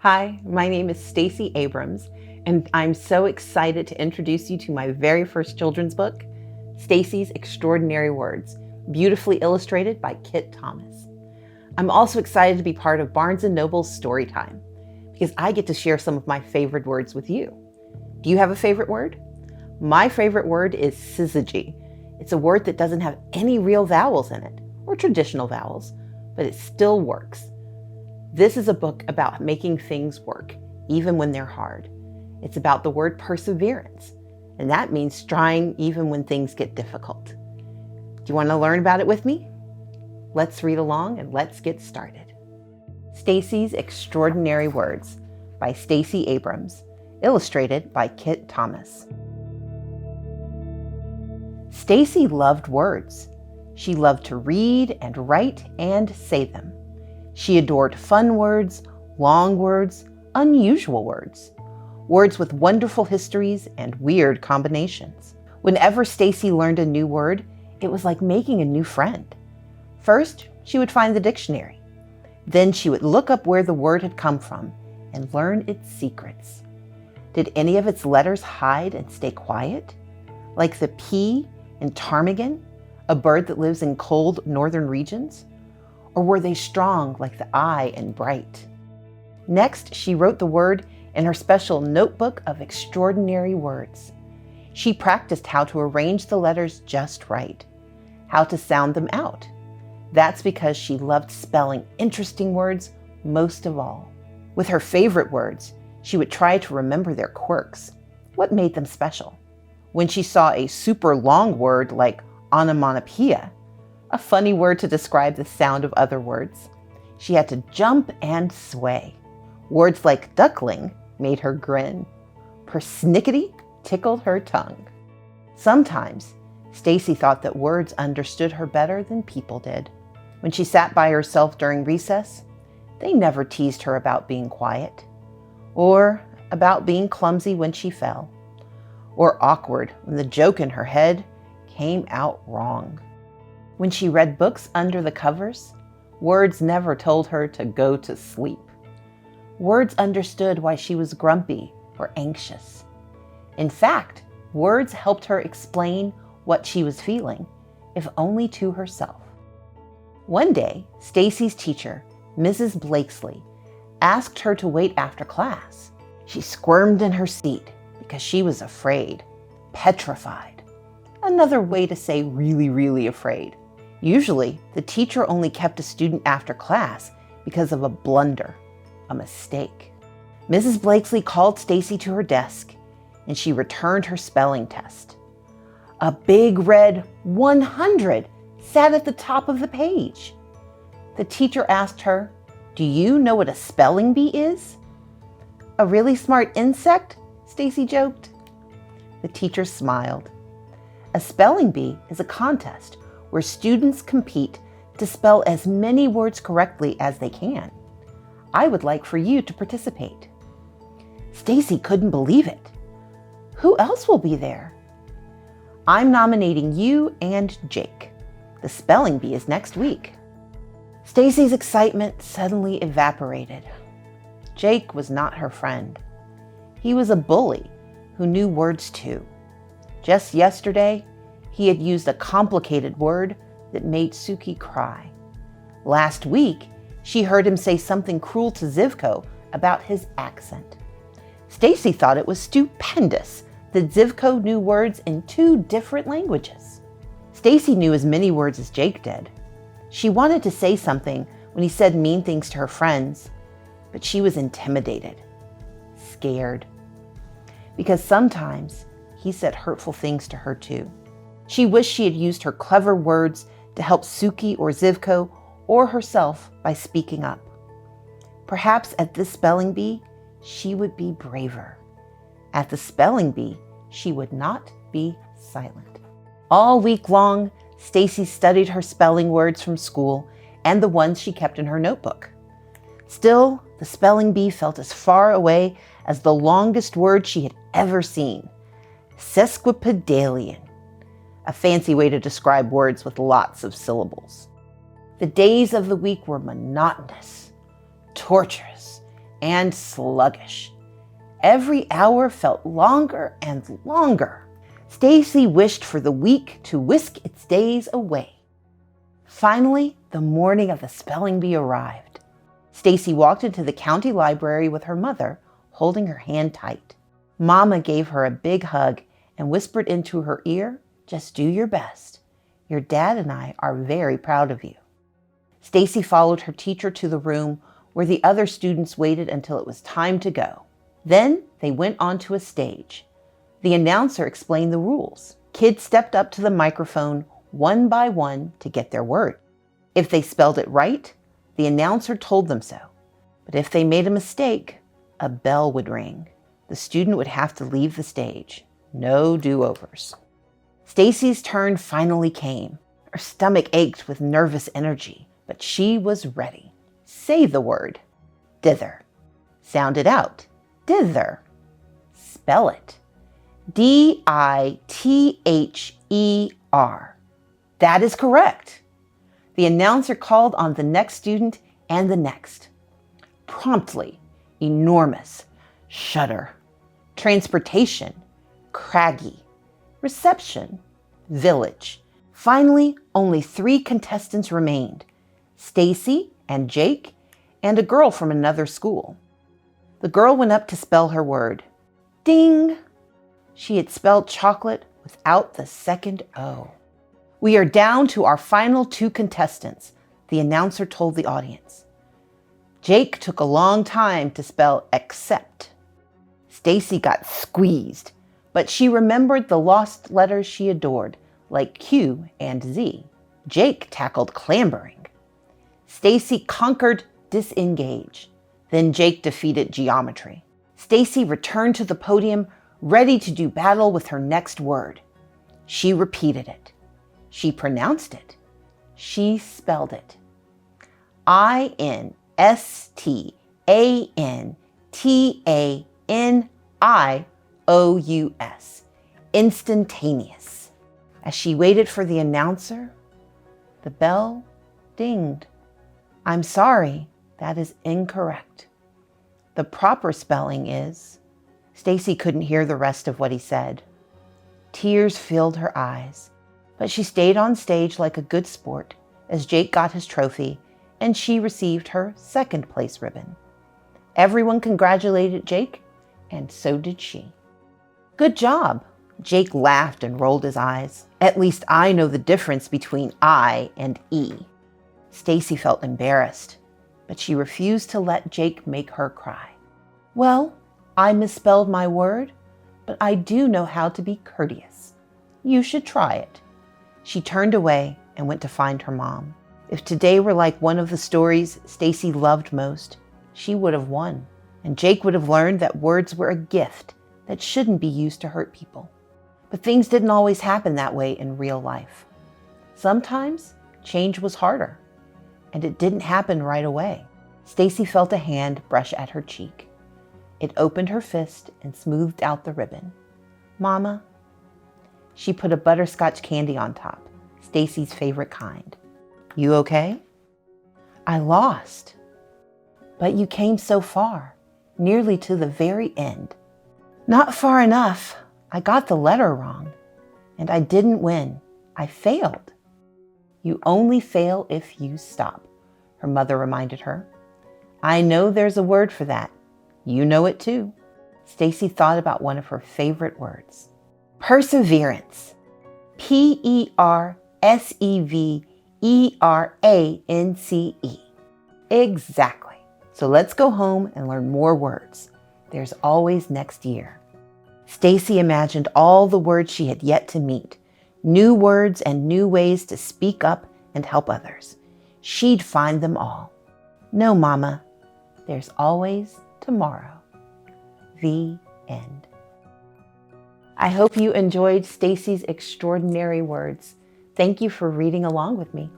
Hi, my name is Stacey Abrams, and I'm so excited to introduce you to my very first children's book, Stacey's Extraordinary Words, beautifully illustrated by Kit Thomas. I'm also excited to be part of Barnes & Noble's Storytime, because I get to share some of my favorite words with you. Do you have a favorite word? My favorite word is syzygy. It's a word that doesn't have any real vowels in it, or traditional vowels, but it still works. This is a book about making things work, even when they're hard. It's about the word perseverance, and that means trying even when things get difficult. Do you want to learn about it with me? Let's read along and let's get started. Stacey's Extraordinary Words by Stacey Abrams, illustrated by Kit Thomas. Stacey loved words. She loved to read and write and say them. She adored fun words, long words, unusual words, words with wonderful histories and weird combinations. Whenever Stacey learned a new word, it was like making a new friend. First, she would find the dictionary. Then she would look up where the word had come from and learn its secrets. Did any of its letters hide and stay quiet? Like the P in ptarmigan, a bird that lives in cold northern regions? Or were they strong like the I in bright? Next, she wrote the word in her special notebook of extraordinary words. She practiced how to arrange the letters just right, how to sound them out. That's because she loved spelling interesting words most of all. With her favorite words, she would try to remember their quirks. What made them special? When she saw a super long word like onomatopoeia, a funny word to describe the sound of other words, she had to jump and sway. Words like duckling made her grin. Persnickety tickled her tongue. Sometimes, Stacey thought that words understood her better than people did. When she sat by herself during recess, they never teased her about being quiet, or about being clumsy when she fell, or awkward when the joke in her head came out wrong. When she read books under the covers, words never told her to go to sleep. Words understood why she was grumpy or anxious. In fact, words helped her explain what she was feeling, if only to herself. One day, Stacey's teacher, Mrs. Blakesley, asked her to wait after class. She squirmed in her seat because she was afraid, petrified. Another way to say really, really afraid. Usually, the teacher only kept a student after class because of a blunder, a mistake. Mrs. Blakesley called Stacey to her desk, and she returned her spelling test. A big red 100 sat at the top of the page. The teacher asked her, "Do you know what a spelling bee is?" "A really smart insect?" Stacey joked. The teacher smiled. A spelling bee is a contest where students compete to spell as many words correctly as they can. I would like for you to participate. Stacey couldn't believe it. Who else will be there? I'm nominating you and Jake. The spelling bee is next week. Stacey's excitement suddenly evaporated. Jake was not her friend. He was a bully who knew words too. Just yesterday, he had used a complicated word that made Suki cry. Last week, she heard him say something cruel to Zivko about his accent. Stacey thought it was stupendous that Zivko knew words in 2 different languages. Stacey knew as many words as Jake did. She wanted to say something when he said mean things to her friends, but she was intimidated, scared, because sometimes he said hurtful things to her too. She wished she had used her clever words to help Suki or Zivko or herself by speaking up. Perhaps at this spelling bee, she would be braver. At the spelling bee, she would not be silent. All week long, Stacey studied her spelling words from school and the ones she kept in her notebook. Still, the spelling bee felt as far away as the longest word she had ever seen, sesquipedalian. A fancy way to describe words with lots of syllables. The days of the week were monotonous, torturous, and sluggish. Every hour felt longer and longer. Stacey wished for the week to whisk its days away. Finally, the morning of the spelling bee arrived. Stacey walked into the county library with her mother, holding her hand tight. Mama gave her a big hug and whispered into her ear, "Just do your best. Your dad and I are very proud of you." Stacey followed her teacher to the room where the other students waited until it was time to go. Then they went onto a stage. The announcer explained the rules. Kids stepped up to the microphone one by one to get their word. If they spelled it right, the announcer told them so. But if they made a mistake, a bell would ring. The student would have to leave the stage. No do-overs. Stacey's turn finally came. Her stomach ached with nervous energy, but she was ready. Say the word. Dither. Sound it out. Dither. Spell it. D-I-T-H-E-R. That is correct. The announcer called on the next student and the next. Promptly, enormous, shudder. Transportation, craggy. Reception, village. Finally, only 3 contestants remained. Stacey and Jake and a girl from another school. The girl went up to spell her word. Ding! She had spelled chocolate without the second O. "We are down to our final 2 contestants," the announcer told the audience. Jake took a long time to spell accept. Stacey got squeezed, but she remembered the lost letters she adored, like Q and Z. Jake tackled clambering. Stacey conquered disengage. Then Jake defeated geometry. Stacey returned to the podium, ready to do battle with her next word. She repeated it. She pronounced it. She spelled it. INSTANTANIOUS. Instantaneous. As she waited for the announcer, the bell dinged. "I'm sorry, that is incorrect. The proper spelling is..." Stacey couldn't hear the rest of what he said. Tears filled her eyes, but she stayed on stage like a good sport as Jake got his trophy and she received her 2nd place ribbon. Everyone congratulated Jake, and so did she. "Good job." Jake laughed and rolled his eyes. "At least I know the difference between I and E." Stacey felt embarrassed, but she refused to let Jake make her cry. "Well, I misspelled my word, but I do know how to be courteous. You should try it." She turned away and went to find her mom. If today were like one of the stories Stacey loved most, she would have won, and Jake would have learned that words were a gift that shouldn't be used to hurt people. But things didn't always happen that way in real life. Sometimes change was harder, and it didn't happen right away. Stacey felt a hand brush at her cheek. It opened her fist and smoothed out the ribbon. "Mama." She put a butterscotch candy on top, Stacey's favorite kind. "You okay?" "I lost." "But you came so far, nearly to the very end." "Not far enough. I got the letter wrong. And I didn't win. I failed." "You only fail if you stop," her mother reminded her. "I know there's a word for that. You know it too." Stacey thought about one of her favorite words. Perseverance. Perseverance. Exactly. So let's go home and learn more words. There's always next year. Stacey imagined all the words she had yet to meet, new words and new ways to speak up and help others. She'd find them all. No, Mama, there's always tomorrow. The end. I hope you enjoyed Stacey's Extraordinary Words. Thank you for reading along with me.